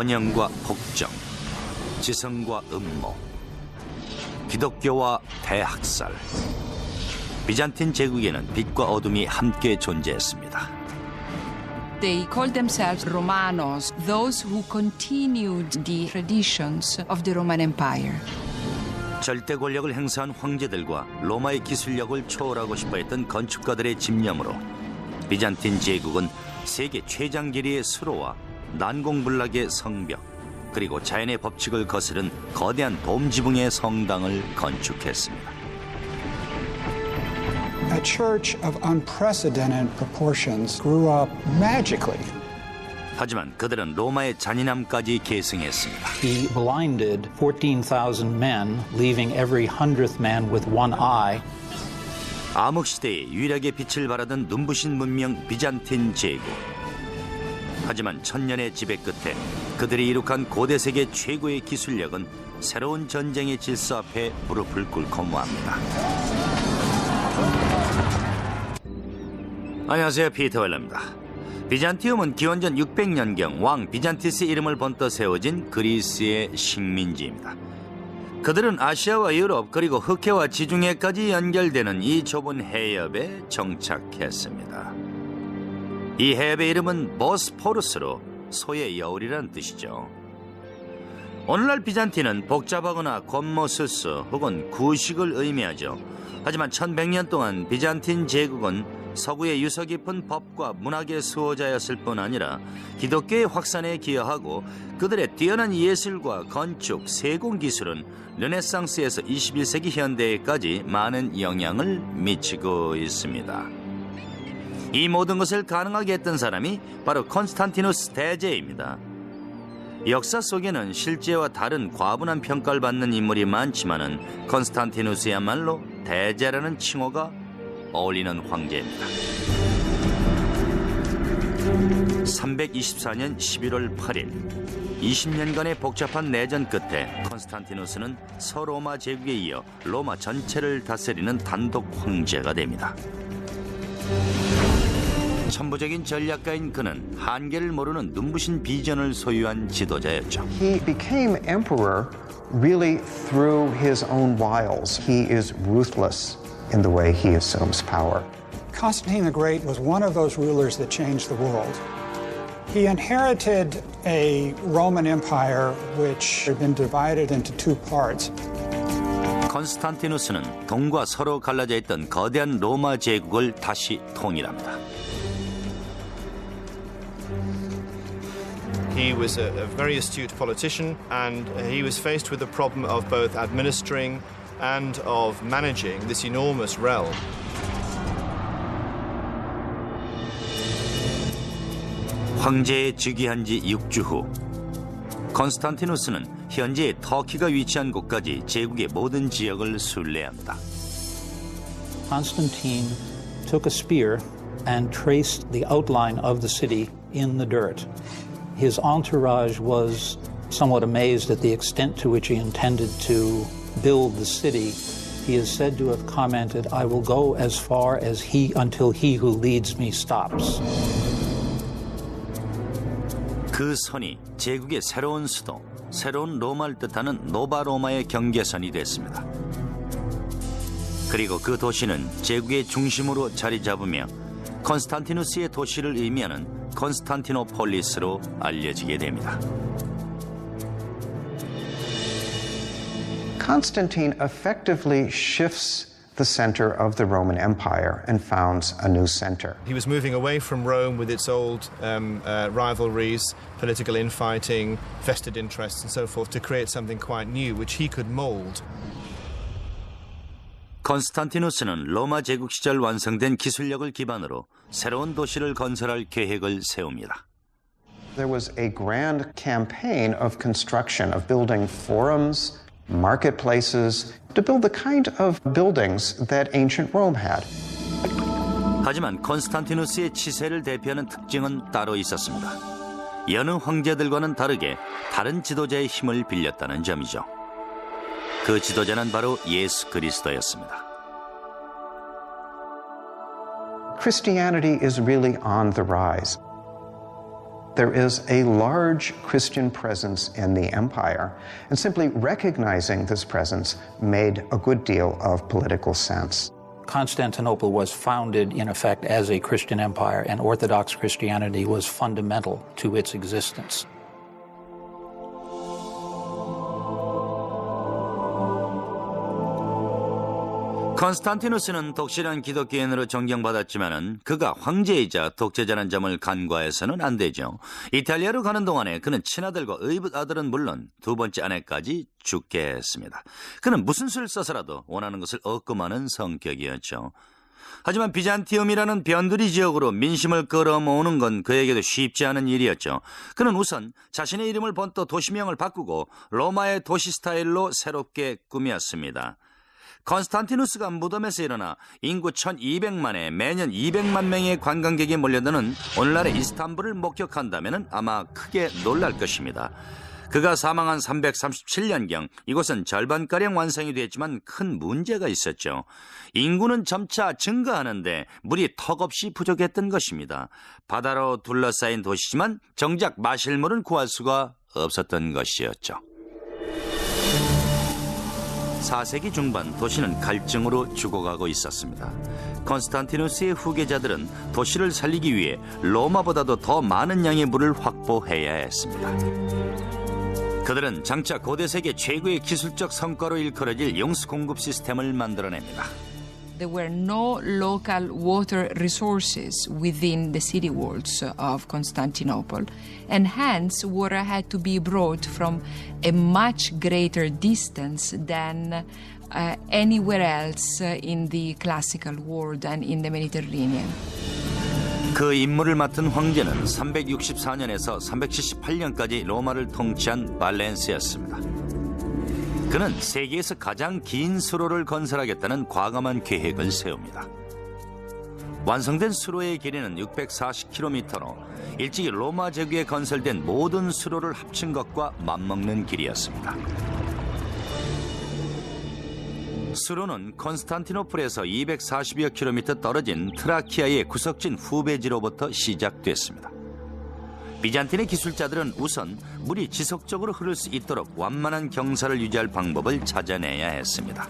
번영과 폭정, 지성과 음모, 기독교와 대학살. 비잔틴 제국에는 빛과 어둠이 함께 존재했습니다. They called themselves Romanos, those who continued the traditions of the Roman Empire. 절대 권력을 행사한 황제들과 로마의 기술력을 초월하고 싶어했던 건축가들의 집념으로 비잔틴 제국은 세계 최장 길이의 수로와 난공불락의 성벽, 그리고 자연의 법칙을 거스른 거대한 돔 지붕의 성당을 건축했습니다. A church of unprecedented proportions grew up magically. 하지만 그들은 로마의 잔인함까지 계승했습니다. He blinded 14,000 men, leaving every 100th man with one eye. 암흑 시대에 유일하게 빛을 발하던 눈부신 문명 비잔틴 제국. 하지만 천년의 지배 끝에 그들이 이룩한 고대 세계 최고의 기술력은 새로운 전쟁의 질서 앞에 무릎을 꿇고 모합니다. 안녕하세요, 피터 웰러입니다. 비잔티움은 기원전 600년경 왕 비잔티스 이름을 번떠 세워진 그리스의 식민지입니다. 그들은 아시아와 유럽 그리고 흑해와 지중해까지 연결되는 이 좁은 해협에 정착했습니다. 이 해협의 이름은 보스포루스로 소의 여울이라는 뜻이죠. 오늘날 비잔틴은 복잡하거나 겉모술수 혹은 구식을 의미하죠. 하지만 1100년 동안 비잔틴 제국은 서구의 유서 깊은 법과 문학의 수호자였을 뿐 아니라 기독교의 확산에 기여하고 그들의 뛰어난 예술과 건축, 세공 기술은 르네상스에서 21세기 현대에까지 많은 영향을 미치고 있습니다. 이 모든 것을 가능하게 했던 사람이 바로 콘스탄티누스 대제입니다. 역사 속에는 실제와 다른 과분한 평가를 받는 인물이 많지만은 콘스탄티누스야말로 대제라는 칭호가 어울리는 황제입니다. 324년 11월 8일 20년간의 복잡한 내전 끝에 콘스탄티누스는 서로마 제국에 이어 로마 전체를 다스리는 단독 황제가 됩니다. 천부적인 전략가인 그는 한계를 모르는 눈부신 비전을 소유한 지도자였죠. He became emperor really through his own wiles. He is ruthless in the way he assumes power. Constantine the Great was one of those rulers that changed the world. He inherited a Roman Empire which had been divided into two parts. 콘스탄티누스는 동과 서로 갈라져 있던 거대한 로마 제국을 다시 통일합니다. He was a very astute politician, and he was faced with the problem of both administering and of managing this enormous realm. 황제에 즉위한 지 6주 후 콘스탄티누스는 현재의 터키가 위치한 곳까지 제국의 모든 지역을 순례합니다. Constantine took a spear and traced the outline of the city in the dirt. His entourage was somewhat amazed at the extent to which he intended to build the city. He is said to have commented, "I will go as far as until he who leads me stops." 그 선이 제국의 새로운 수도, 새로운 로마를 뜻하는 노바로마의 경계선이 됐습니다. 그리고 그 도시는 제국의 중심으로 자리 잡으며 콘스탄티누스의 도시를 의미하는 콘스탄티노폴리스로 알려지게 됩니다. Constantine effectively shifts the center of the Roman Empire and founds a new center. He was moving away from Rome with its old rivalries, political infighting, vested interests and so forth to create something quite new which he could mold. 콘스탄티누스는 로마 제국 시절 완성된 기술력을 기반으로 새로운 도시를 건설할 계획을 세웁니다. There was a grand campaign of construction, of building forums, marketplaces, to build the kind of buildings that ancient Rome had. 하지만 콘스탄티누스의 치세를 대표하는 특징은 따로 있었습니다. 여느 황제들과는 다르게 다른 지도자의 힘을 빌렸다는 점이죠. 그 지도자는 바로 예수 그리스도였습니다. Christianity is really on the rise. there is a large Christian presence in the empire, and simply recognizing this presence made a good deal of political sense. Constantinople was founded, in effect, as a Christian empire, and Orthodox Christianity was fundamental to its existence. 컨스탄티누스는 독실한 기독교인으로 존경받았지만은 그가 황제이자 독재자라는 점을 간과해서는 안 되죠. 이탈리아로 가는 동안에 그는 친아들과 의붓 아들은 물론 두 번째 아내까지 죽게 했습니다. 그는 무슨 수를 써서라도 원하는 것을 얻고 마는 성격이었죠. 하지만 비잔티움이라는 변두리 지역으로 민심을 끌어모으는 건 그에게도 쉽지 않은 일이었죠. 그는 우선 자신의 이름을 번떠 도시명을 바꾸고 로마의 도시 스타일로 새롭게 꾸몄습니다. 컨스탄티누스가 무덤에서 일어나 인구 1200만에 매년 200만 명의 관광객이 몰려드는 오늘날의 이스탄불을 목격한다면 아마 크게 놀랄 것입니다. 그가 사망한 337년경 이곳은 절반가량 완성이 됐지만 큰 문제가 있었죠. 인구는 점차 증가하는데 물이 턱없이 부족했던 것입니다. 바다로 둘러싸인 도시지만 정작 마실 물은 구할 수가 없었던 것이었죠. 4세기 중반 도시는 갈증으로 죽어가고 있었습니다. 컨스탄티누스의 후계자들은 도시를 살리기 위해 로마보다도 더 많은 양의 물을 확보해야 했습니다. 그들은 장차 고대 세계 최고의 기술적 성과로 일컬어질 용수 공급 시스템을 만들어냅니다. There were no local water resources within the city walls of Constantinople, and hence water had to be brought from a much greater distance than anywhere else in the classical world and in the Mediterranean. 그 임무를 맡은 황제는 364년에서 378년까지 로마를 통치한 발렌스였습니다. 그는 세계에서 가장 긴 수로를 건설하겠다는 과감한 계획을 세웁니다. 완성된 수로의 길이는 640km로 일찍이 로마 제국에 건설된 모든 수로를 합친 것과 맞먹는 길이었습니다. 수로는 컨스탄티노플에서 240여 킬로미터 떨어진 트라키아의 구석진 후베지로부터 시작됐습니다. 비잔틴의 기술자들은 우선 물이 지속적으로 흐를 수 있도록 완만한 경사를 유지할 방법을 찾아내야 했습니다.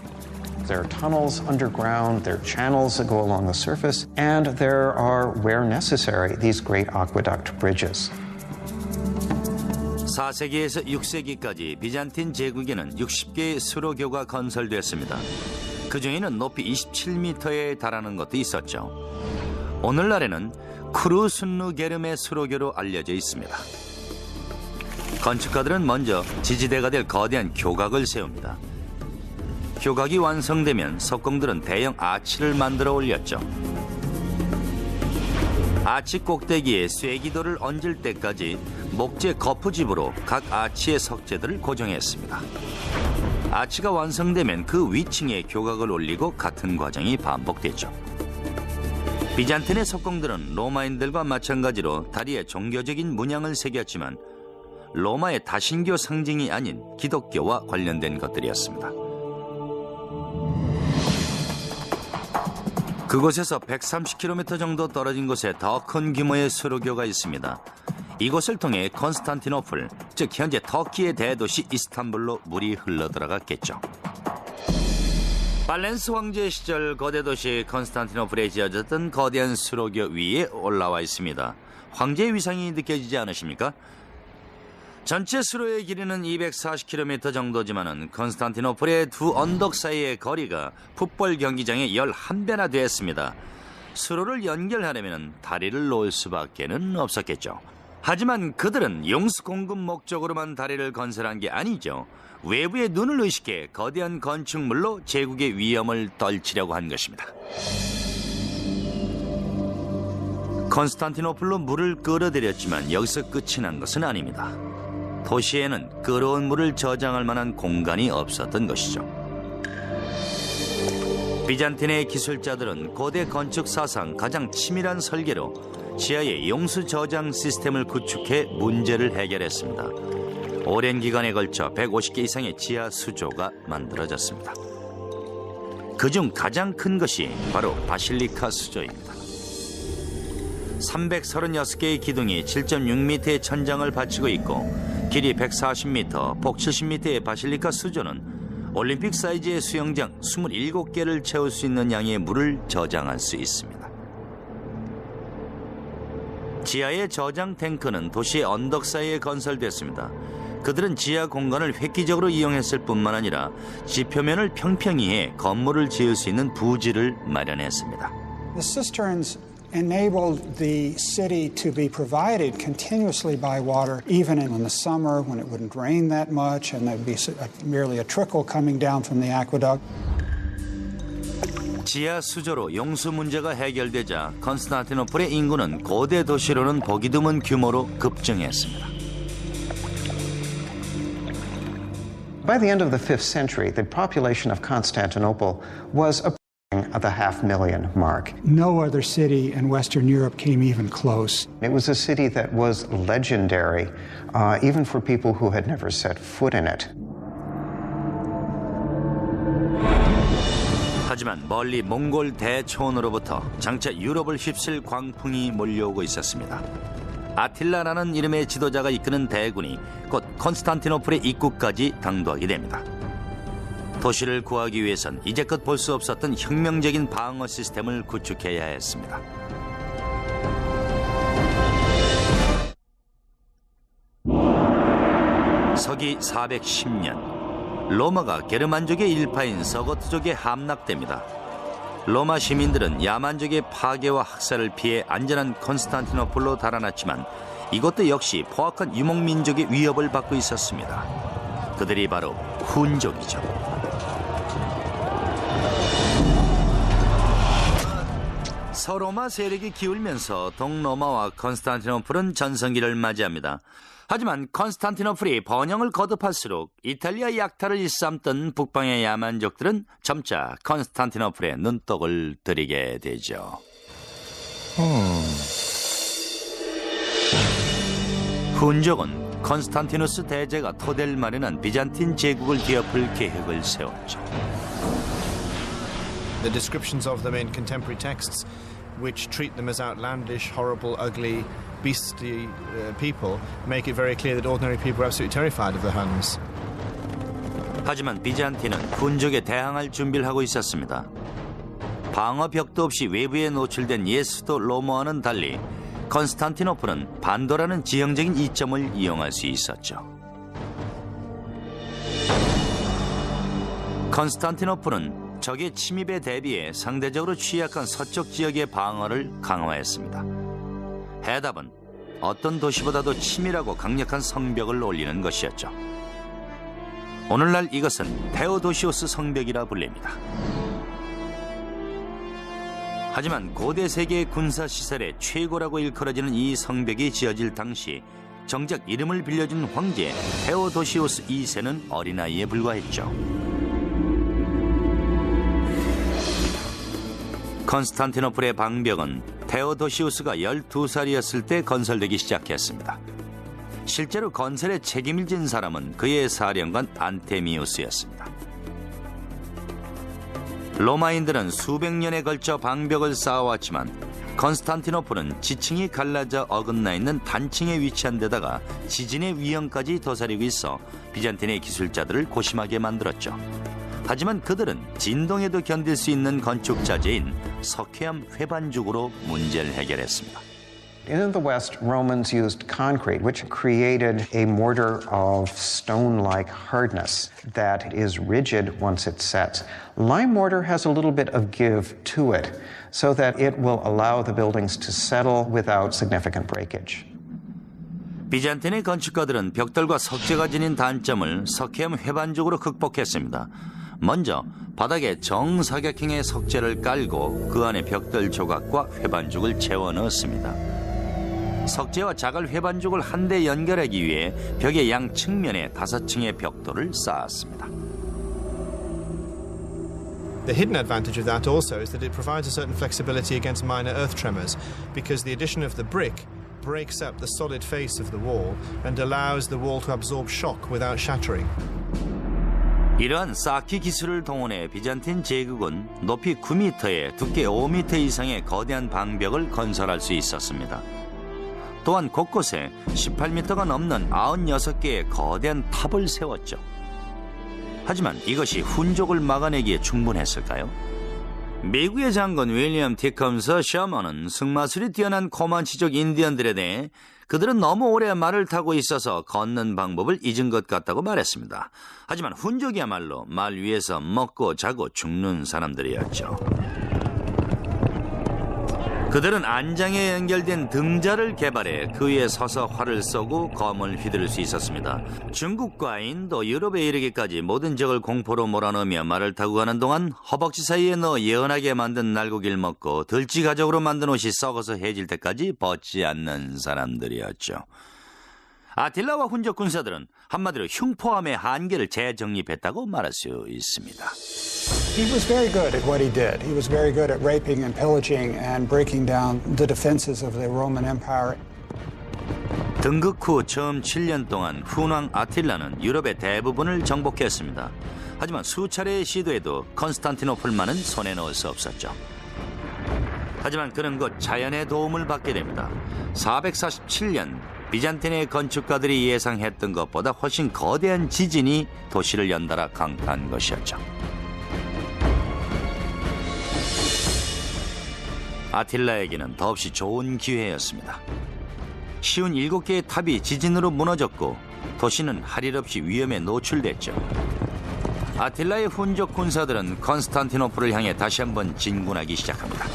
There are tunnels underground, there are channels that go along the surface, and there are, where necessary, these great aqueduct bridges. 4세기에서 6세기까지 비잔틴 제국에는 60개의 수로교가 건설됐습니다. 그 중에는 높이 27m에 달하는 것도 있었죠. 오늘날에는 크루순누게름의 수로교로 알려져 있습니다. 건축가들은 먼저 지지대가 될 거대한 교각을 세웁니다. 교각이 완성되면 석공들은 대형 아치를 만들어 올렸죠. 아치 꼭대기에 쐐기돌을 얹을 때까지 목재 거푸집으로 각 아치의 석재들을 고정했습니다. 아치가 완성되면 그 위층에 교각을 올리고 같은 과정이 반복됐죠. 비잔틴의 석공들은 로마인들과 마찬가지로 다리에 종교적인 문양을 새겼지만 로마의 다신교 상징이 아닌 기독교와 관련된 것들이었습니다. 그곳에서 130km 정도 떨어진 곳에 더 큰 규모의 수로교가 있습니다. 이곳을 통해 컨스탄티노플, 즉 현재 터키의 대도시 이스탄불로 물이 흘러들어갔겠죠. 발렌스 황제 시절 거대 도시 컨스탄티노플에 지어졌던 거대한 수로교 위에 올라와 있습니다. 황제의 위상이 느껴지지 않으십니까? 전체 수로의 길이는 240km 정도지만은 컨스탄티노플의 두 언덕 사이의 거리가 풋볼 경기장의 11배나 됐습니다. 수로를 연결하려면 다리를 놓을 수밖에는 없었겠죠. 하지만 그들은 용수 공급 목적으로만 다리를 건설한 게 아니죠. 외부의 눈을 의식해 거대한 건축물로 제국의 위험을 떨치려고 한 것입니다. 컨스탄티노플로 물을 끌어들였지만 여기서 끝이 난 것은 아닙니다. 도시에는 끓어온 물을 저장할 만한 공간이 없었던 것이죠. 비잔틴의 기술자들은 고대 건축 사상 가장 치밀한 설계로 지하에 용수 저장 시스템을 구축해 문제를 해결했습니다. 오랜 기간에 걸쳐 150개 이상의 지하 수조가 만들어졌습니다. 그중 가장 큰 것이 바로 바실리카 수조입니다. 336개의 기둥이 7.6m의 천장을 받치고 있고 길이 140m, 폭 70m의 바실리카 수조는 올림픽 사이즈의 수영장 27개를 채울 수 있는 양의 물을 저장할 수 있습니다. 지하의 저장 탱크는 도시의 언덕 사이에 건설됐습니다. 그들은 지하 공간을 획기적으로 이용했을 뿐만 아니라 지표면을 평평히 해 건물을 지을 수 있는 부지를 마련했습니다. The cisterns enabled the city to be provided continuously by water, even in the summer when it wouldn't rain that much and there'd be merely a trickle coming down from the aqueduct. 지하 수조로 용수 문제가 해결되자 컨스탄티노플의 인구는 고대 도시로는 보기 드문 규모로 급증했습니다. By the end of the 5th century, the population of Constantinople was approaching the 500,000 mark. No other city in Western Europe came even close. It was a city that was legendary, even for people who had never set foot in it. 하지만 멀리 몽골 대초원으로부터 장차 유럽을 휩쓸 광풍이 몰려오고 있었습니다. 아틸라라는 이름의 지도자가 이끄는 대군이 곧 컨스탄티노플의 입구까지 당도하게 됩니다. 도시를 구하기 위해선 이제껏 볼 수 없었던 혁명적인 방어 시스템을 구축해야 했습니다. 서기 410년 로마가 게르만족의 일파인 서거트족에 함락됩니다. 로마 시민들은 야만족의 파괴와 학살을 피해 안전한 컨스탄티노플로 달아났지만 이것도 역시 포악한 유목민족의 위협을 받고 있었습니다. 그들이 바로 훈족이죠. 서로마 세력이 기울면서 동로마와 컨스탄티노플은 전성기를 맞이합니다. 하지만 컨스탄티노플이 번영을 거듭할수록 이탈리아 약탈을 일삼던 북방의 야만족들은 점차 컨스탄티노플에 눈독을 들이게 되죠. 훈족은 컨스탄티누스 대제가 토대를 마련한 비잔틴 제국을 뒤엎을 계획을 세웠죠. The descriptions of them in contemporary texts, which treat them as outlandish, horrible, ugly, beastly people, make it very clear that ordinary people are absolutely terrified of the Huns. 하지만 비잔틴은 훈족에 대항할 준비를 하고 있었습니다. 방어벽도 없이 외부에 노출된 예수도 로마와는 달리 컨스탄티노플은 반도라는 지형적인 이점을 이용할 수 있었죠. 컨스탄티노플은 적의 침입에 대비해 상대적으로 취약한 서쪽 지역의 방어를 강화했습니다. 해답은 어떤 도시보다도 치밀하고 강력한 성벽을 올리는 것이었죠. 오늘날 이것은 테오도시우스 성벽이라 불립니다. 하지만 고대 세계의 군사시설의 최고라고 일컬어지는 이 성벽이 지어질 당시 정작 이름을 빌려준 황제 테오도시우스 2세는 어린아이에 불과했죠. 컨스탄티노플의 방벽은 테오도시우스가 12살이었을 때 건설되기 시작했습니다. 실제로 건설에 책임을 진 사람은 그의 사령관 안테미우스였습니다. 로마인들은 수백 년에 걸쳐 방벽을 쌓아왔지만 컨스탄티노플은 지층이 갈라져 어긋나 있는 단층에 위치한 데다가 지진의 위험까지 도사리고 있어 비잔틴의 기술자들을 고심하게 만들었죠. 하지만 그들은 진동에도 견딜 수 있는 건축 자재인 석회암 회반죽으로 문제를 해결했습니다. In the West, Romans used concrete, which created a mortar of stone-like hardness that is rigid once it sets. Lime mortar has a little bit of give to it, so that it will allow the buildings to settle without significant breakage. 비잔틴의 건축가들은 벽돌과 석재가 지닌 단점을 석회암 회반죽으로 극복했습니다. 먼저 바닥에 정사각형의 석재를 깔고 그 안에 벽돌 조각과 회반죽을 채워 넣었습니다. 석재와 자갈 회반죽을 한데 연결하기 위해 벽의 양 측면에 5층의 벽돌을 쌓았습니다. The hidden advantage of that also is that it provides a certain flexibility against minor earth tremors, because the addition of the brick breaks up the solid face of the wall and allows the wall to absorb shock without shattering. 이러한 쌓기 기술을 동원해 비잔틴 제국은 높이 9m에 두께 5m 이상의 거대한 방벽을 건설할 수 있었습니다. 또한 곳곳에 18m가 넘는 96개의 거대한 탑을 세웠죠. 하지만 이것이 훈족을 막아내기에 충분했을까요? 미국의 장군 윌리엄 티컴스 셔먼은 승마술이 뛰어난 코만치족 인디언들에 대해 그들은 너무 오래 말을 타고 있어서 걷는 방법을 잊은 것 같다고 말했습니다. 하지만 훈족이야말로 말 위에서 먹고 자고 죽는 사람들이었죠. 그들은 안장에 연결된 등자를 개발해 그 위에 서서 활을 쏘고 검을 휘두를 수 있었습니다. 중국과 인도, 유럽에 이르기까지 모든 적을 공포로 몰아넣으며 말을 타고 가는 동안 허벅지 사이에 넣어 예언하게 만든 날고기를 먹고 들쥐 가죽으로 만든 옷이 썩어서 해질 때까지 벗지 않는 사람들이었죠. 아틸라와 훈족 군사들은 한마디로 흉포함의 한계를 재정립했다고 말할 수 있습니다. He was very good at what he did. He was very good at raping and pillaging and breaking down the defenses of the Roman Empire. 등극 후 처음 7년 동안 훈왕 아틸라는 유럽의 대부분을 정복했습니다. 하지만 수차례의 시도에도 컨스탄티노플만은 손에 넣을 수 없었죠. 하지만 그는 곧 자연의 도움을 받게 됩니다. 447년 비잔틴의 건축가들이 예상했던 것보다 훨씬 거대한 지진이 도시를 연달아 강타한 것이었죠. 아틸라에게는 더없이 좋은 기회였습니다. 쉬운 7개의 탑이 지진으로 무너졌고 도시는 할 일 없이 위험에 노출됐죠. 아틸라의 훈족 군사들은 컨스탄티노플을 향해 다시 한번 진군하기 시작합니다.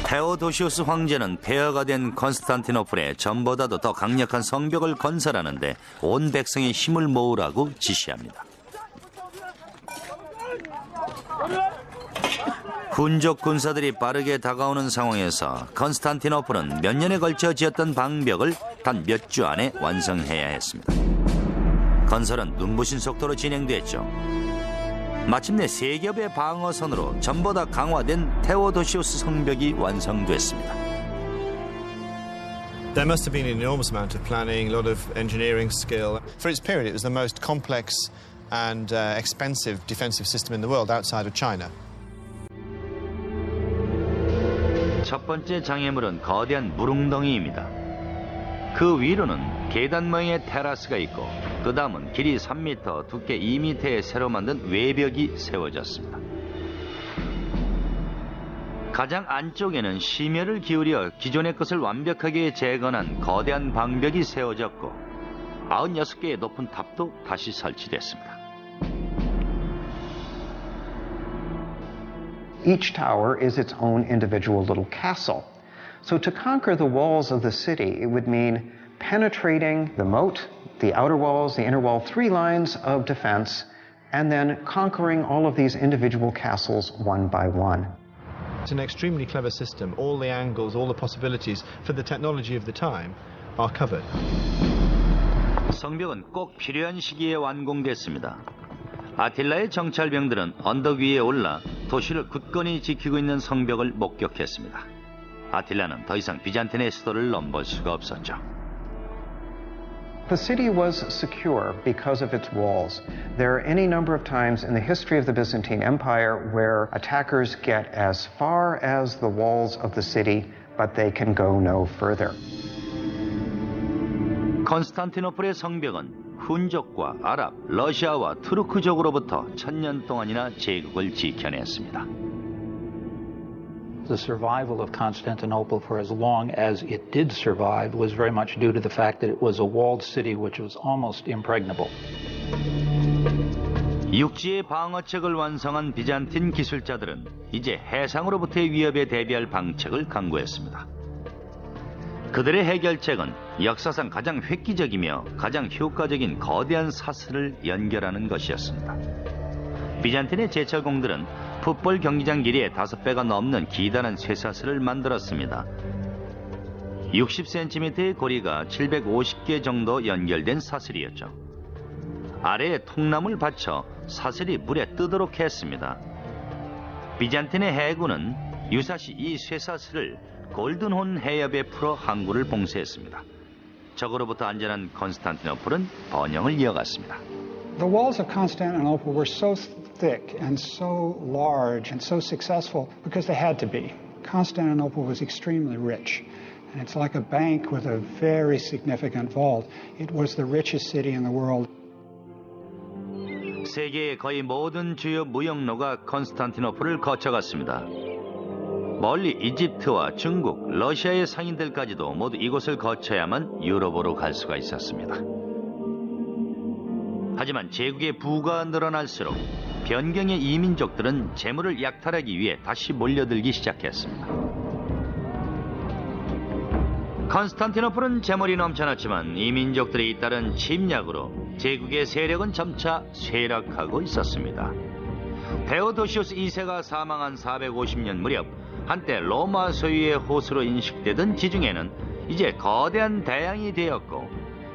테오도시우스 황제는 폐허가 된 컨스탄티노플에 전보다도 더 강력한 성벽을 건설하는데 온 백성의 힘을 모으라고 지시합니다. 훈족 군사들이 빠르게 다가오는 상황에서 컨스탄티노플은 몇 년에 걸쳐 지었던 방벽을 단 몇 주 안에 완성해야 했습니다. 건설은 눈부신 속도로 진행됐죠. 마침내 3겹의 방어선으로 전보다 강화된 테오도시우스 성벽이 완성됐습니다. There must have been an enormous amount of planning, a lot of engineering skill. For its period, it was the most complex and expensive defensive system in the world outside of China. 첫 번째 장애물은 거대한 물웅덩이입니다. 그 위로는 계단 모양의 테라스가 있고 그 다음은 길이 3m, 두께 2m의 새로 만든 외벽이 세워졌습니다. 가장 안쪽에는 심혈을 기울여 기존의 것을 완벽하게 재건한 거대한 방벽이 세워졌고 96개의 높은 탑도 다시 설치됐습니다. Each tower is its own individual little castle. So to conquer the walls of the city, it would mean penetrating the moat, the outer walls, the inner wall, 3 lines of defense, and then conquering all of these individual castles one by one. It's an extremely clever system. All the angles, all the possibilities for the technology of the time are covered. 성벽은 꼭 필요한 시기에 완공됐습니다. 아틸라의 정찰병들은 언덕 위에 올라 도시를 굳건히 지키고 있는 성벽을 목격했습니다. 아틸라는 더 이상 비잔틴의 수도를 넘볼 수가 없었죠. The city was secure because of its walls. There are any number of times in the history of the Byzantine Empire where attackers get as far as the walls of the city, but they can go no further. 컨스탄티노플의 성벽은 훈족과 아랍, 러시아와 투르크족으로부터 1000년 동안이나 제국을 지켜냈습니다. The survival of Constantinople for as long as it did survive was very much due to the fact that it was a walled city which was almost impregnable. 육지의 방어책을 완성한 비잔틴 기술자들은 이제 해상으로부터의 위협에 대비할 방책을 강구했습니다. 그들의 해결책은 역사상 가장 획기적이며 가장 효과적인 거대한 사슬을 연결하는 것이었습니다. 비잔틴의 제철공들은 풋볼 경기장 길이의 5배가 넘는 기다란 쇠사슬을 만들었습니다. 60cm의 고리가 750개 정도 연결된 사슬이었죠. 아래에 통나무를 받쳐 사슬이 물에 뜨도록 했습니다. 비잔틴의 해군은 유사시 이 쇠사슬을 골든혼 해협에 풀어 항구를 봉쇄했습니다. 적으로부터 안전한 컨스탄티노플은 번영을 이어갔습니다. The walls of Constantinople were so thick and so large and so successful because they had to be. Constantinople was extremely rich, and it's like a bank with a very significant vault. It was the richest city in the world. 세계의 거의 모든 주요 무역로가 컨스탄티노플을 거쳐갔습니다. 멀리 이집트와 중국, 러시아의 상인들까지도 모두 이곳을 거쳐야만 유럽으로 갈 수가 있었습니다. 하지만 제국의 부가 늘어날수록 변경의 이민족들은 재물을 약탈하기 위해 다시 몰려들기 시작했습니다. 컨스탄티노플은 재물이 넘쳐났지만 이민족들의 잇따른 침략으로 제국의 세력은 점차 쇠락하고 있었습니다. 데오도시우스 2세가 사망한 450년 무렵 한때 로마 소유의 호수로 인식되던 지중해는 이제 거대한 대양이 되었고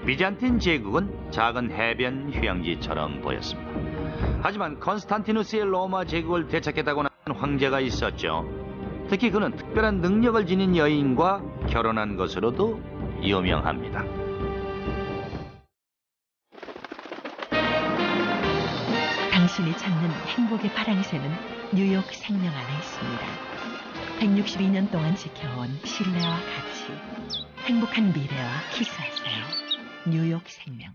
비잔틴 제국은 작은 해변 휴양지처럼 보였습니다. 하지만 컨스탄티누스의 로마 제국을 되찾겠다고 난 황제가 있었죠. 특히 그는 특별한 능력을 지닌 여인과 결혼한 것으로도 유명합니다. 당신이 찾는 행복의 파랑새는 뉴욕 생명 안에 있습니다. 162년 동안 지켜온 신뢰와 가치, 행복한 미래와 키스하세요. 뉴욕 생명.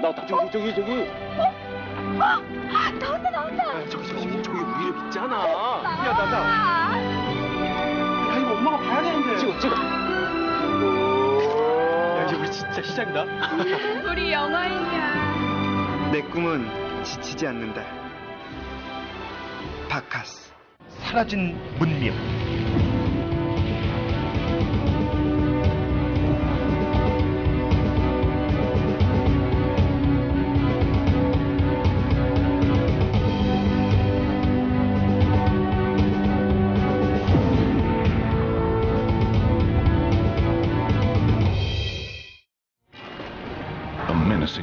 나왔다. 저기. 나온다. 저기 우리를 믿잖아. 야, 나. 야, 이거 엄마가 봐야 되는데. 찍어. 야, 이제 우리 진짜 시작이다. 우리 영화인이야. 내 꿈은 지치지 않는다. 바카스. 사라진 문명.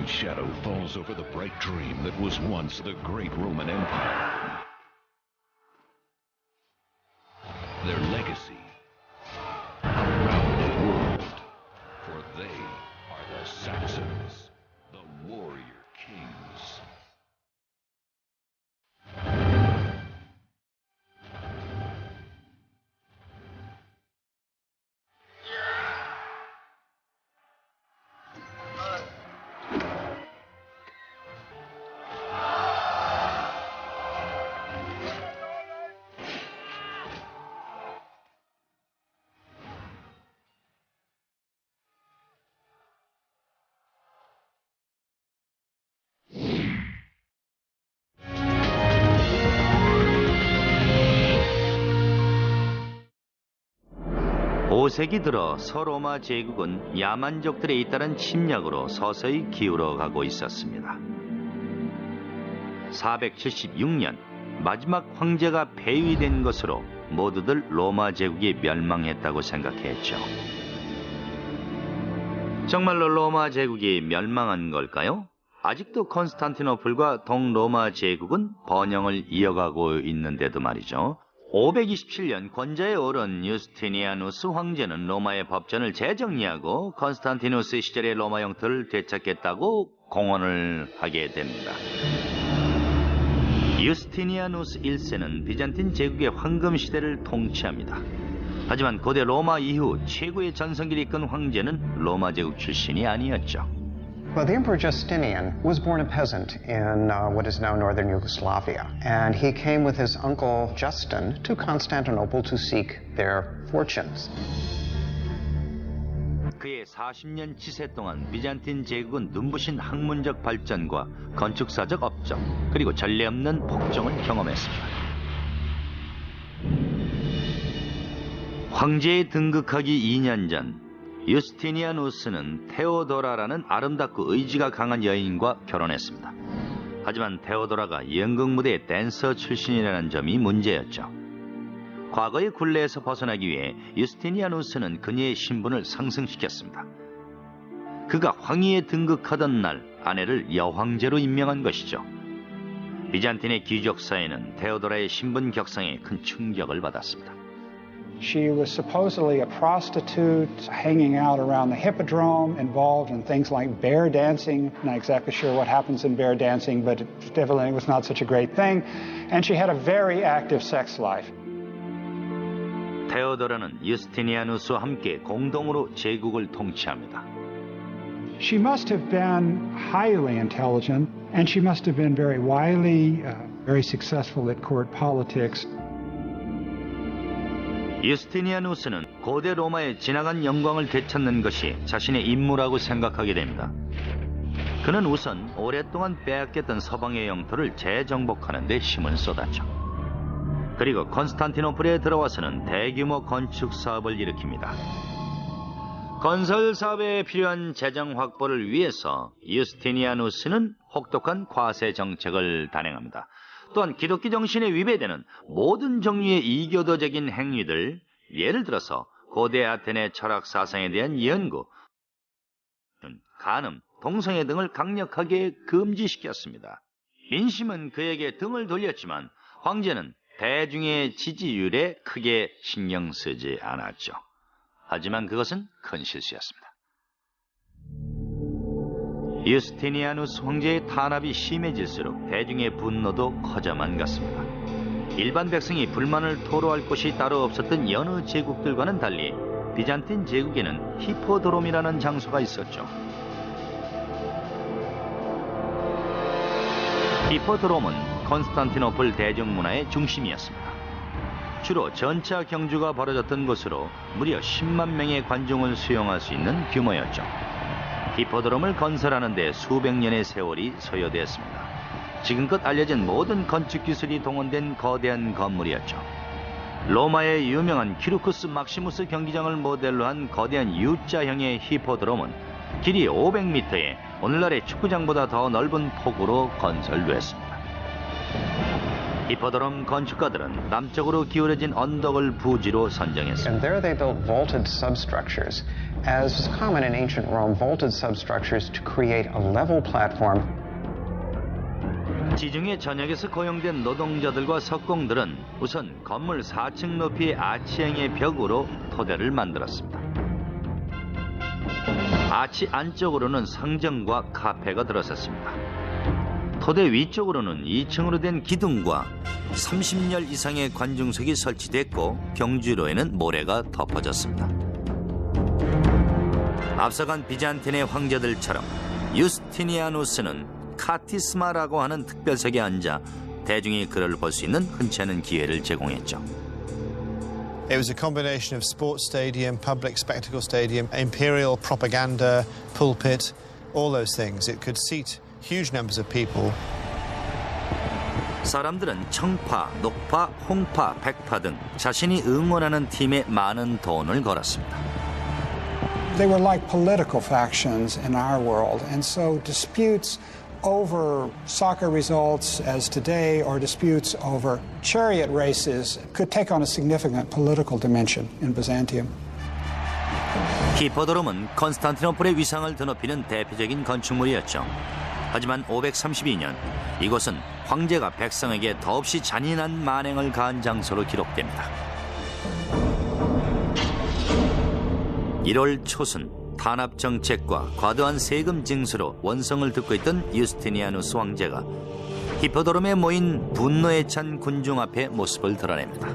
Shadow falls over the bright dream that was once the great Roman Empire. Their legacy around the world, for they are the Saxons, the warrior kings. 오 세기 들어 서로마 제국은 야만족들에 잇따른 침략으로 서서히 기울어가고 있었습니다. 476년 마지막 황제가 폐위된 것으로 모두들 로마 제국이 멸망했다고 생각했죠. 정말로 로마 제국이 멸망한 걸까요? 아직도 컨스탄티노플과 동로마 제국은 번영을 이어가고 있는데도 말이죠. 527년 권자에 오른 유스티니아누스 황제는 로마의 법전을 재정리하고 컨스탄티누스 시절의 로마 영토를 되찾겠다고 공언을 하게 됩니다. 유스티니아누스 1세는 비잔틴 제국의 황금 시대를 통치합니다. 하지만 고대 로마 이후 최고의 전성기를 이끈 황제는 로마 제국 출신이 아니었죠. Well, the Emperor Justinian was born a peasant in what is now northern Yugoslavia, and he came with his uncle Justin to Constantinople to seek their fortunes. 그의 40년 치세 동안 비잔틴 제국은 눈부신 학문적 발전과 건축사적 업적, 그리고 전례 없는 폭정을 경험했습니다. 황제에 등극하기 2년 전 유스티니아누스는 테오도라라는 아름답고 의지가 강한 여인과 결혼했습니다. 하지만 테오도라가 연극 무대의 댄서 출신이라는 점이 문제였죠. 과거의 굴레에서 벗어나기 위해 유스티니아누스는 그녀의 신분을 상승시켰습니다. 그가 황위에 등극하던 날 아내를 여황제로 임명한 것이죠. 비잔틴의 귀족사회는 테오도라의 신분 격상에 큰 충격을 받았습니다. She was supposedly a prostitute hanging out around the Hippodrome, involved in things like bear dancing. Not exactly sure what happens in bear dancing, but it evidently was not such a great thing. And she had a very active sex life. 테오도라는 유스티니아누스와 함께 공동으로 제국을 통치합니다. She must have been highly intelligent, and she must have been very wily, very successful at court politics. 유스티니아누스는 고대 로마의 지나간 영광을 되찾는 것이 자신의 임무라고 생각하게 됩니다. 그는 우선 오랫동안 빼앗겼던 서방의 영토를 재정복하는 데 힘을 쏟았죠. 그리고 콘스탄티노플에 들어와서는 대규모 건축 사업을 일으킵니다. 건설 사업에 필요한 재정 확보를 위해서 유스티니아누스는 혹독한 과세 정책을 단행합니다. 또한 기독교 정신에 위배되는 모든 종류의 이교도적인 행위들, 예를 들어서 고대 아테네 철학 사상에 대한 연구, 간음, 동성애 등을 강력하게 금지시켰습니다. 민심은 그에게 등을 돌렸지만 황제는 대중의 지지율에 크게 신경 쓰지 않았죠. 하지만 그것은 큰 실수였습니다. 유스티니아누스 황제의 탄압이 심해질수록 대중의 분노도 커져만 갔습니다. 일반 백성이 불만을 토로할 곳이 따로 없었던 여느 제국들과는 달리 비잔틴 제국에는 히포드롬이라는 장소가 있었죠. 히포드롬은 콘스탄티노플 대중문화의 중심이었습니다. 주로 전차 경주가 벌어졌던 곳으로 무려 10만 명의 관중을 수용할 수 있는 규모였죠. 히포드롬을 건설하는 데 수백 년의 세월이 소요되었습니다. 지금껏 알려진 모든 건축 기술이 동원된 거대한 건물이었죠. 로마의 유명한 퀴루쿠스 막시무스 경기장을 모델로 한 거대한 U자형의 히포드롬은 길이 500m에 오늘날의 축구장보다 더 넓은 폭으로 건설됐습니다. 히포드롬 건축가들은 남쪽으로 기울어진 언덕을 부지로 선정했습니다. And there they built vaulted substructures. As was common in ancient Rome, vaulted substructures to create a level platform. 지중해 전역에서 고용된 노동자들과 석공들은 우선 건물 4층 높이의 아치형의 벽으로 토대를 만들었습니다. 아치 안쪽으로는 상점과 카페가 들어섰습니다. 토대 위쪽으로는 2층으로 된 기둥과 30열 이상의 관중석이 설치됐고 경주로에는 모래가 덮어졌습니다. 앞서간 비잔틴의 황제들처럼 유스티니아누스는 카티스마라고 하는 특별석에 앉아 대중이 그를 볼 수 있는 흔치 않은 기회를 제공했죠. It was a combination of sports stadium, public spectacle stadium, imperial propaganda, pulpit, all those things. It could seat huge numbers of people. 사람들은 청파, 녹파, 홍파, 백파 등 자신이 응원하는 팀에 많은 돈을 걸었습니다. They were like political factions in our world, and so disputes over soccer results as today or disputes over chariot races could take on a significant political dimension in Byzantium. 히포드롬은 콘스탄티노플의 위상을 드높이는 대표적인 건축물이었죠. 하지만 532년 이곳은 황제가 백성에게 더없이 잔인한 만행을 가한 장소로 기록됩니다. 1월 초순 탄압 정책과 과도한 세금 징수로 원성을 듣고 있던 유스티니아누스 황제가 히포드롬에 모인 분노에 찬 군중 앞에 모습을 드러냅니다.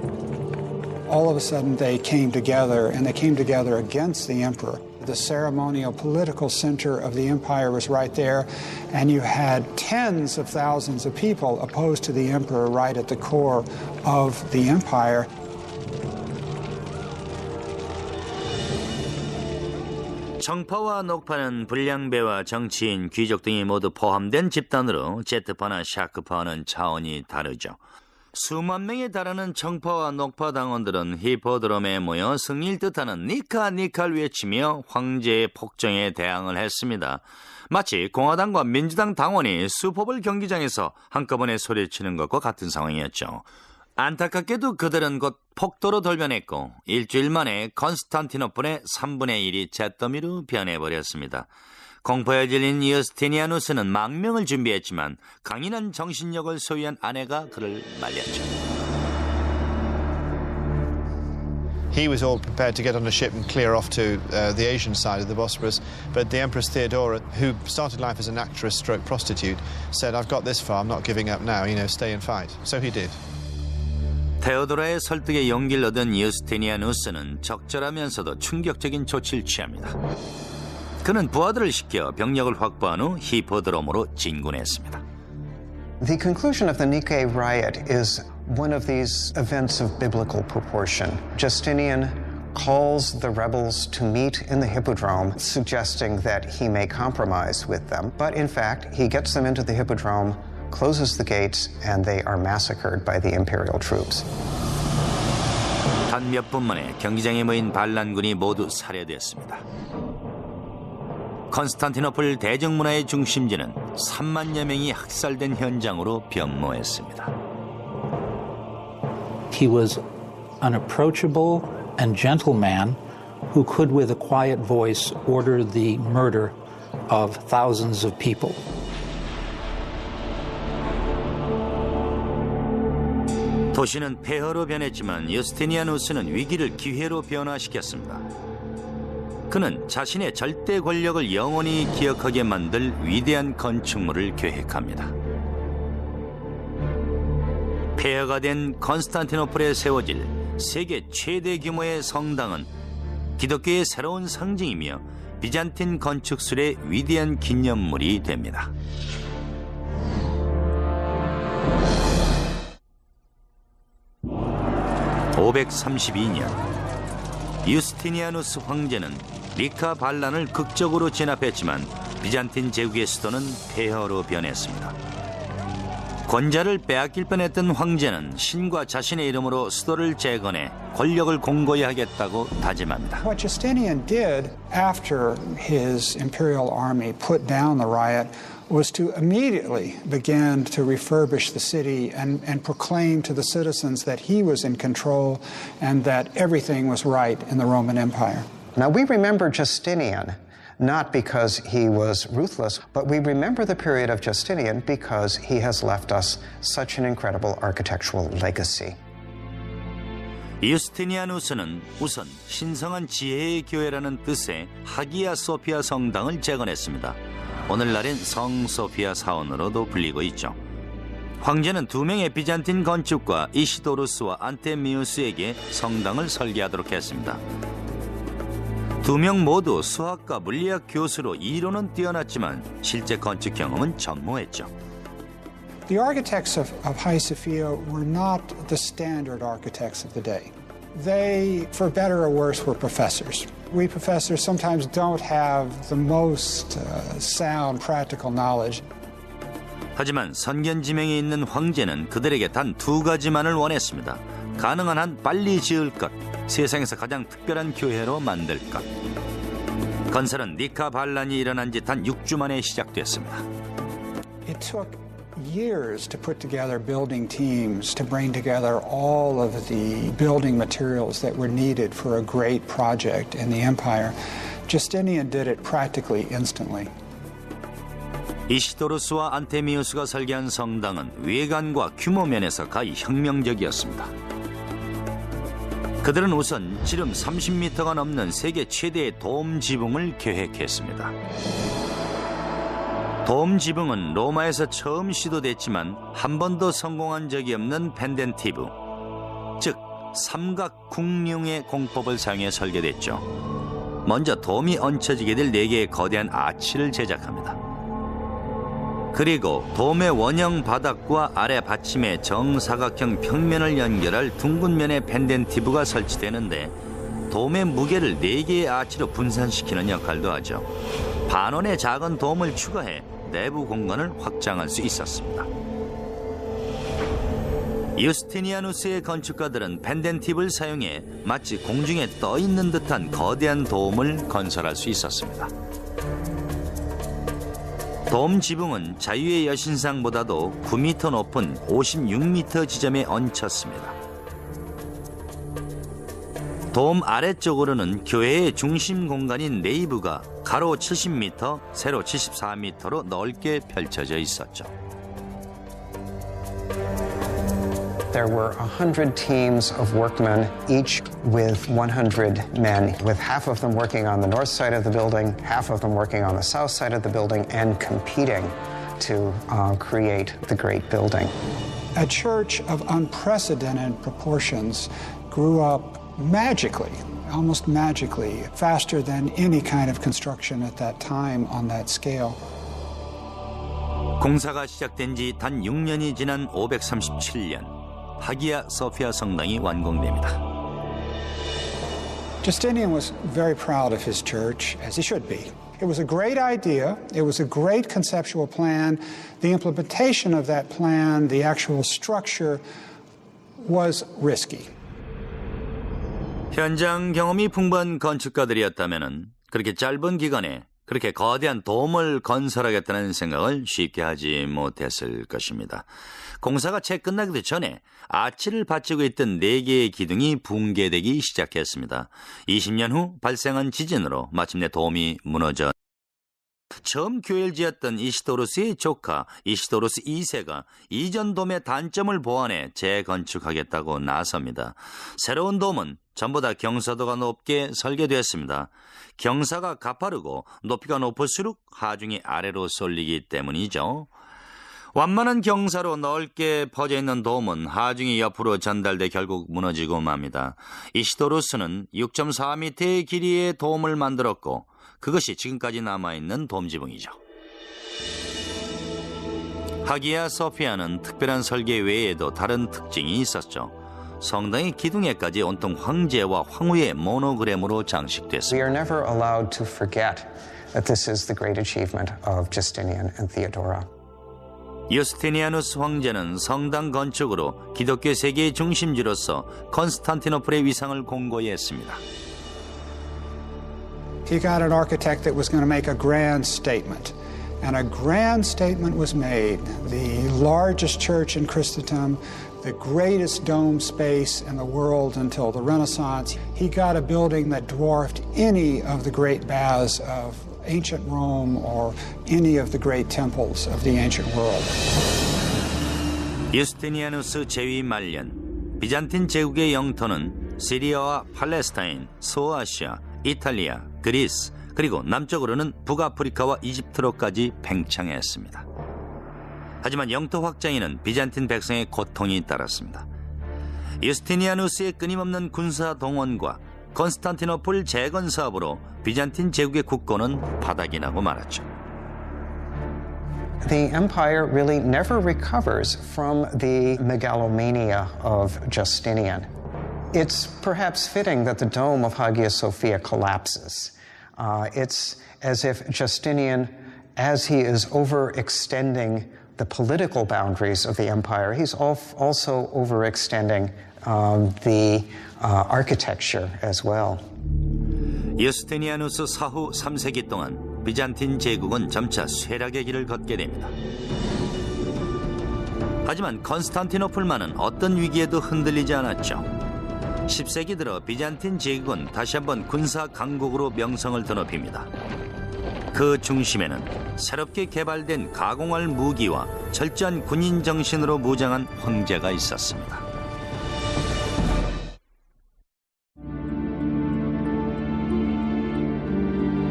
All of a sudden they came together, and they came together against the emperor. The ceremonial political center of the empire was right there, and you had tens of thousands of people opposed to the emperor right at the core of the empire. 청파와 녹파는 불량배와 정치인, 귀족 등이 모두 포함된 집단으로 제트파나 샤크파와는 차원이 다르죠. 수만 명에 달하는 청파와 녹파 당원들은 히포드롬에 모여 승리를 뜻하는 니카 니카를 외치며 황제의 폭정에 대항을 했습니다. 마치 공화당과 민주당 당원이 슈퍼볼 경기장에서 한꺼번에 소리치는 것과 같은 상황이었죠. 안타깝게도 그들은 곧 폭도로 돌변했고 일주일 만에 콘스탄티노플의 3분의 1이 잿더미로 변해버렸습니다. 공포에 질린 유스티니아누스는 망명을 준비했지만 강인한 정신력을 소유한 아내가 그를 말렸죠. He was all prepared to get on a ship and clear off to the Asian side of the Bosporus, but the Empress Theodora, who started life as an actress stroke prostitute, said, I've got this far, I'm not giving up now, stay and fight. So he did. 테오도라의 설득에 용기를 얻은 유스티니아누스는 적절하면서도 충격적인 조치를 취합니다. 그는 부하들을 시켜 병력을 확보한 후 히포드롬으로 진군했습니다. The conclusion of the Nicaea riot is one of these events of biblical proportion. Justinian calls the rebels to meet in the Hippodrome, suggesting that he may compromise with them. But in fact, he gets them into the Hippodrome, closes the gates, and they are massacred by the imperial troops. 단 몇 분 만에 경기장에 모인 반란군이 모두 살해됐습니다. 컨스탄티노플 대중문화의 중심지는 3만여 명이 학살된 현장으로 변모했습니다. He was an approachable and gentle man who could with a quiet voice order the murder of thousands of people. 도시는 폐허로 변했지만 유스티니아누스는 위기를 기회로 변화시켰습니다. 그는 자신의 절대 권력을 영원히 기억하게 만들 위대한 건축물을 계획합니다. 폐허가 된 컨스탄티노플에 세워질 세계 최대 규모의 성당은 기독교의 새로운 상징이며 비잔틴 건축술의 위대한 기념물이 됩니다. (532년) 유스티니아누스 황제는 리카 반란을 극적으로 진압했지만 비잔틴 제국의 수도는 폐허로 변했습니다. 권자를 빼앗길 뻔했던 황제는 신과 자신의 이름으로 수도를 재건해 권력을 공고히 하겠다고 다짐합니다. What Justinian did after his imperial army put down the riot was to immediately begin to refurbish the city and proclaim to the citizens that he was in control and that everything was right in the Roman Empire. Now, we remember Justinian not because he was ruthless, but we remember the period of Justinian because he has left us such an incredible architectural legacy. 유스티니아누스는 우선 신성한 지혜의 교회라는 뜻의 하기야 소피아 성당을 재건했습니다. 오늘날엔 성 소피아 사원으로도 불리고 있죠. 황제는 두 명의 비잔틴 건축가 이시도루스와 안테미우스에게 성당을 설계하도록 했습니다. 두 명 모두 수학과 물리학 교수로 이론은 뛰어났지만 실제 건축 경험은 전무했죠. The architects of Hagia Sophia were not the standard architects of the day. They, for better or worse, were professors. We professors sometimes don't have the most sound practical knowledge. 하지만 선견지명이 있는 황제는 그들에게 단 두 가지만을 원했습니다. 가능한 한 빨리 지을 것, 세상에서 가장 특별한 교회로 만들 것. 건설은 니카 반란이 일어난 지 단 6주 만에 시작됐습니다. It took years to put together building teams, to bring together all of the building materials that were needed for a great project in the empire. Justinian did it practically instantly. 이시도루스와 안테미우스가 설계한 성당은 외관과 규모 면에서 가히 혁명적이었습니다. 그들은 우선 지름 30m가 넘는 세계 최대의 돔 지붕을 계획했습니다. 돔 지붕은 로마에서 처음 시도됐지만 한 번도 성공한 적이 없는 펜덴티브, 즉 삼각궁룡의 공법을 사용해 설계됐죠. 먼저 돔이 얹혀지게 될 4개의 거대한 아치를 제작합니다. 그리고 돔의 원형 바닥과 아래 받침의 정사각형 평면을 연결할 둥근 면의 펜덴티브가 설치되는데 돔의 무게를 4개의 아치로 분산시키는 역할도 하죠. 반원의 작은 돔을 추가해 내부 공간을 확장할 수 있었습니다. 유스티니아누스의 건축가들은 펜덴티브를 사용해 마치 공중에 떠 있는 듯한 거대한 돔을 건설할 수 있었습니다. 돔 지붕은 자유의 여신상보다도 9m 높은 56m 지점에 얹혔습니다. 돔 아래쪽으로는 교회의 중심 공간인 네이브가 가로 70m, 세로 74m로 넓게 펼쳐져 있었죠. There there were 100 teams of workmen, each with 100 men, with half of them working on the north side of the building, half of them working on the south side of the building, and competing to create the great building. A church of unprecedented proportions grew up magically, almost magically, faster than any kind of construction at that time on that scale. 공사가 시작된 지 단 6년이 지난 537년, 하기야 소피아 성당이 완공됩니다. Justinian was very proud of his church, as he should be. It was a great idea. It was a great conceptual plan. The implementation of that plan, the actual structure, was risky. 현장 경험이 풍부한 건축가들이었다면 그렇게 짧은 기간에 그렇게 거대한 돔을 건설하겠다는 생각을 쉽게 하지 못했을 것입니다. 공사가 채 끝나기도 전에 아치를 받치고 있던 4개의 기둥이 붕괴되기 시작했습니다. 20년 후 발생한 지진으로 마침내 돔이 무너져 처음 교회를 지었던 이시도로스의 조카 이시도로스 2세가 이전 돔의 단점을 보완해 재건축하겠다고 나섭니다. 새로운 돔은 전부 다 경사도가 높게 설계되었습니다. 경사가 가파르고 높이가 높을수록 하중이 아래로 쏠리기 때문이죠. 완만한 경사로 넓게 퍼져있는 돔은 하중이 옆으로 전달돼 결국 무너지고 맙니다. 이시도로스는 6.4m의 길이의 돔을 만들었고 그것이 지금까지 남아있는 돔 지붕이죠. 하기야 소피아는 특별한 설계 외에도 다른 특징이 있었죠. 성당의 기둥에까지 온통 황제와 황후의 모노그램으로 장식됐습니다. We are never allowed to forget that this is the great achievement of Justinian and Theodora. 유스티니아누스 황제는 성당 건축으로 기독교 세계의 중심지로서 콘스탄티노플의 위상을 공고히 했습니다. He got an architect that was going to make a grand statement. And a grand statement was made. The largest church in Christendom, the greatest dome space in the world until the Renaissance. He got a building that dwarfed any of the great baths of ancient Rome or any of the great temples of the ancient world. 유스티니아누스 제위 말년, 비잔틴 제국의 영토는 시리아와 팔레스타인, 소아시아, 이탈리아, 그리스, 그리고 남쪽으로는 북아프리카와 이집트로까지 팽창했습니다. 하지만 영토 확장에는 비잔틴 백성의 고통이 따랐습니다. 유스티니아누스의 끊임없는 군사 동원과 콘스탄티노플 재건 사업으로 비잔틴 제국의 국고는 바닥이 나고 말았죠. The empire really never recovers from the megalomania of Justinian. It's perhaps fitting that the dome of Hagia Sophia collapses. It's as if Justinian, as he is overextending the political boundaries of the empire, he's also overextending the architecture as well. 유스티니아누스 사후 3세기 동안 비잔틴 제국은 점차 쇠락의 길을 걷게 됩니다. 하지만 콘스탄티노플만은 어떤 위기에도 흔들리지 않았죠. 10세기 들어 비잔틴 제국은 다시 한번 군사 강국으로 명성을 드높입니다. 그 중심에는 새롭게 개발된 가공할 무기와 철저한 군인 정신으로 무장한 황제가 있었습니다.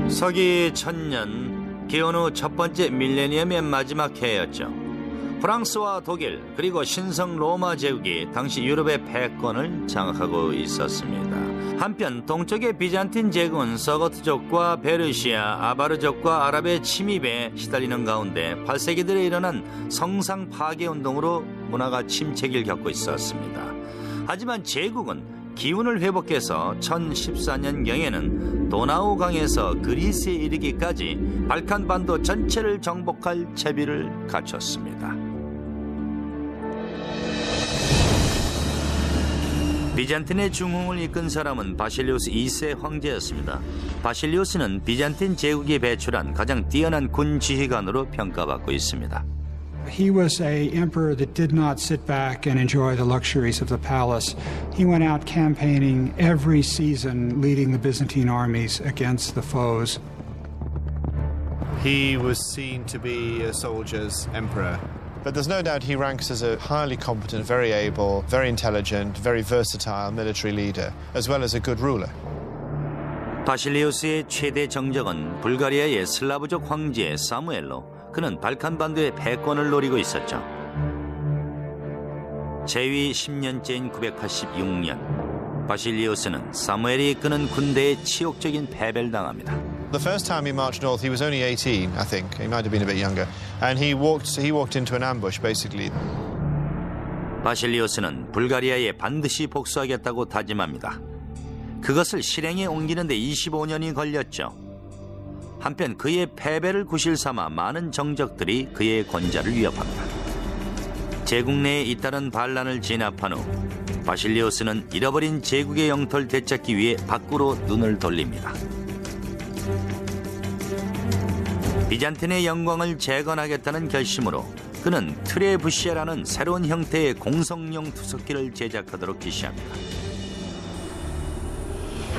서기 1000년 기원 후 첫 번째 밀레니엄의 마지막 해였죠. 프랑스와 독일 그리고 신성 로마 제국이 당시 유럽의 패권을 장악하고 있었습니다. 한편 동쪽의 비잔틴 제국은 서거트족과 페르시아, 아바르족과 아랍의 침입에 시달리는 가운데 8세기 들에 일어난 성상 파괴 운동으로 문화가 침체기를 겪고 있었습니다. 하지만 제국은 기운을 회복해서 1014년경에는 도나우 강에서 그리스에 이르기까지 발칸반도 전체를 정복할 채비를 갖췄습니다. 비잔틴의 중흥을 이끈 사람은 바실리우스 2세 황제였습니다. 바실리우스는 비잔틴 제국이 배출한 가장 뛰어난 군 지휘관으로 평가받고 있습니다. He was an emperor that did not sit back and enjoy the luxuries of the palace. He went out campaigning every season, leading the Byzantine armies against the foes. He was seen to be a soldier's emperor. But there's no doubt he ranks as a highly competent, very able, very intelligent, very versatile military leader, as well as a good ruler. 바실리우스의 최대 정적은 불가리아의 슬라브족 황제 사무엘로 그는 발칸반도의 패권을 노리고 있었죠. 재위 10년째인 986년, 바실리우스는 사무엘이 이끄는 군대에 치욕적인 패배를 당합니다. The first time he marched north, he was only 18, I think. He might have been a bit younger. And he walked into an ambush, basically. 바실리우스는 불가리아에 반드시 복수하겠다고 다짐합니다. 그것을 실행에 옮기는데 25년이 걸렸죠. 한편 그의 패배를 구실 삼아 많은 정적들이 그의 권좌를 위협합니다. 제국 내에 잇따른 반란을 진압한 후 바실리우스는 잃어버린 제국의 영토를 되찾기 위해 밖으로 눈을 돌립니다. 비잔틴의 영광을 재건하겠다는 결심으로 그는 트레부시에라는 새로운 형태의 공성용 투석기를 제작하도록 지시합니다.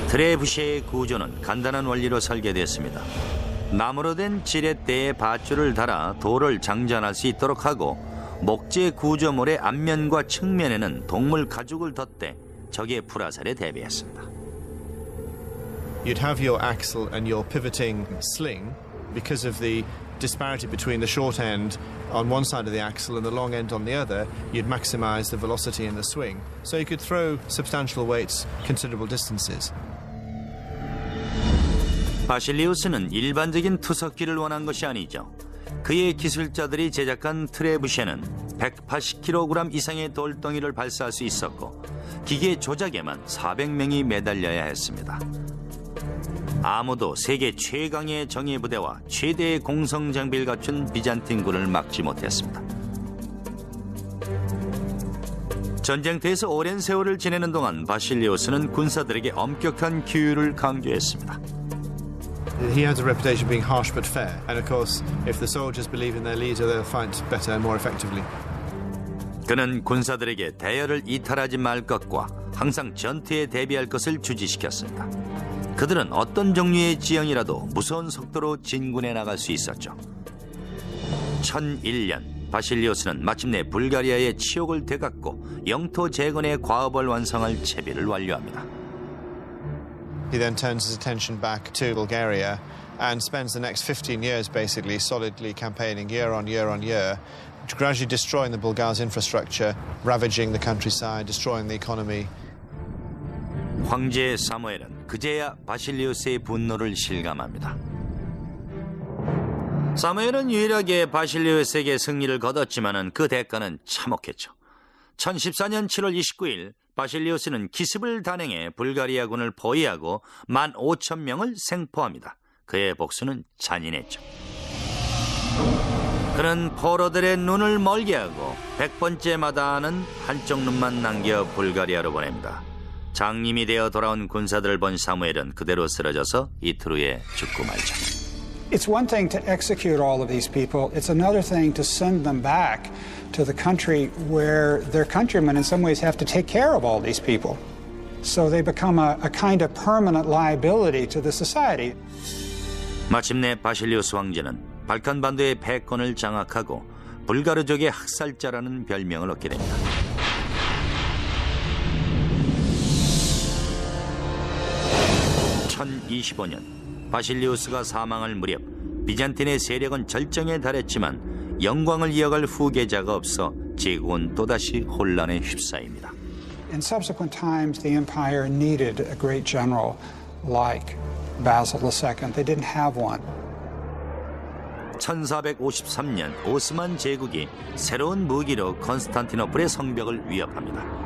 트레부시에의 구조는 간단한 원리로 설계됐습니다. 나무로 된 지렛대에 밧줄을 달아 돌을 장전할 수 있도록 하고 목재 구조물의 앞면과 측면에는 동물 가죽을 덧대 적의 불화살에 대비했습니다. You'd have your axle and your pivoting sling because of the disparity between the short end on one side of the axle and the long end on the other. You'd maximize the velocity in the swing, so you could throw substantial weights considerable distances. 바실리우스는 일반적인 투석기를 원한 것이 아니죠. 그의 기술자들이 제작한 트레부시에는 180kg 이상의 돌덩이를 발사할 수 있었고 기계 조작에만 400명이 매달려야 했습니다. 아무도 세계 최강의 정예부대와 최대의 공성장비를 갖춘 비잔틴군을 막지 못했습니다. 전쟁터에서 오랜 세월을 지내는 동안 바실리우스는 군사들에게 엄격한 규율을 강조했습니다. He has a reputation of being harsh but fair, and of course, if the soldiers believe in their leader, they'll fight better and more effectively. 그는 군사들에게 대열을 이탈하지 말 것과 항상 전투에 대비할 것을 주지시켰습니다. 그들은 어떤 종류의 지형이라도 무서운 속도로 진군해 나갈 수 있었죠. 1001년 바실리우스는 마침내 불가리아의 치욕을 되갚고 영토 재건의 과업을 완성할 채비를 완료합니다. He then turns his attention back to Bulgaria and spends the next 15 years basically solidly campaigning year on year on year, gradually destroying the Bulgars' infrastructure, ravaging the countryside, destroying the economy. 황제 사무엘은 그제야 바실리우스의 분노를 실감합니다. 사무엘은 유일하게 바실리우스에게 승리를 거뒀지만 그 대가는 참혹했죠. 1014년 7월 29일 바실리우스는 기습을 단행해 불가리아군을 포위하고 15,000명을 생포합니다. 그의 복수는 잔인했죠. 그는 포로들의 눈을 멀게 하고 100번째 마다하는 한쪽 눈만 남겨 불가리아로 보냅니다. 장님이 되어 돌아온 군사들을 본 사무엘은 그대로 쓰러져서 이틀 후에 죽고 말죠. It's one thing to execute all of these people. It's another thing to send them back to the country where their countrymen in some ways have to take care of all these people. So they become a kind of permanent liability to the society. 마침내 바실리우스 황제는 발칸반도의 패권을 장악하고 불가르족의 학살자라는 별명을 얻게 됩니다. (1025년) 바실리우스가 사망할 무렵 비잔틴의 세력은 절정에 달했지만 영광을 이어갈 후계자가 없어 제국은 또다시 혼란에 휩싸입니다. In subsequent times, the empire needed a great general like Basil II. They didn't have one. 1453년 오스만 제국이 새로운 무기로 컨스탄티노플의 성벽을 위협합니다.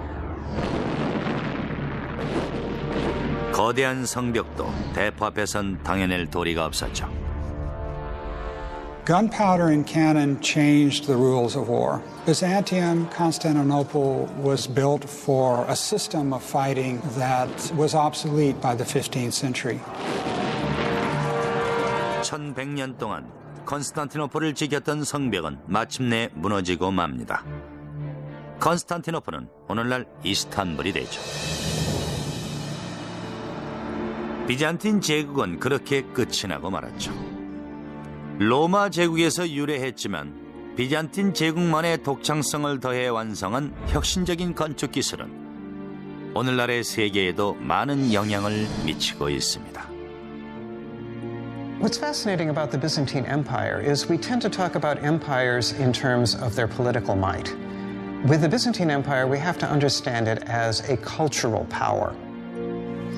거대한 성벽도 대포 앞에선 당해낼 도리가 없었죠. Gunpowder and cannon changed the rules of war. Byzantium, Constantinople was built for a system of fighting that was obsolete by the 15th century. 1100년 동안 컨스탄티노플을 지켰던 성벽은 마침내 무너지고 맙니다. 컨스탄티노플은 오늘날 이스탄불이 되죠. 비잔틴 제국은 그렇게 끝이 나고 말았죠. 로마 제국에서 유래했지만 비잔틴 제국만의 독창성을 더해 완성한 혁신적인 건축 기술은 오늘날의 세계에도 많은 영향을 미치고 있습니다. What's fascinating about the Byzantine Empire is we tend to talk about empires in terms of their political might. With the Byzantine Empire, we have to understand it as a cultural power.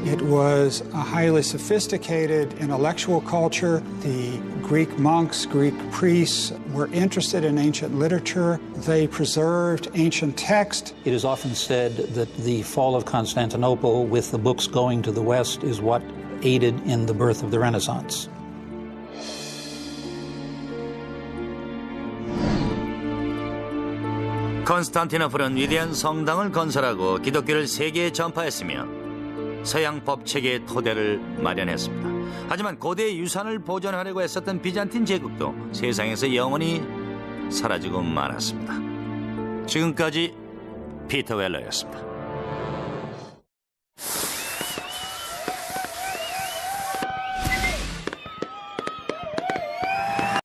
It was a highly sophisticated intellectual culture. The Greek monks, Greek priests were interested in ancient literature. They preserved ancient text. It is often said that the fall of Constantinople, with the books going to the West, is what aided in the birth of the Renaissance. 콘스탄티노플은 위대한 성당을 건설하고 기독교를 세계에 전파했으며 서양 법체계의 토대를 마련했습니다. 하지만 고대의 유산을 보존하려고 애썼던 비잔틴 제국도 세상에서 영원히 사라지고 말았습니다. 지금까지 피터 웰러였습니다.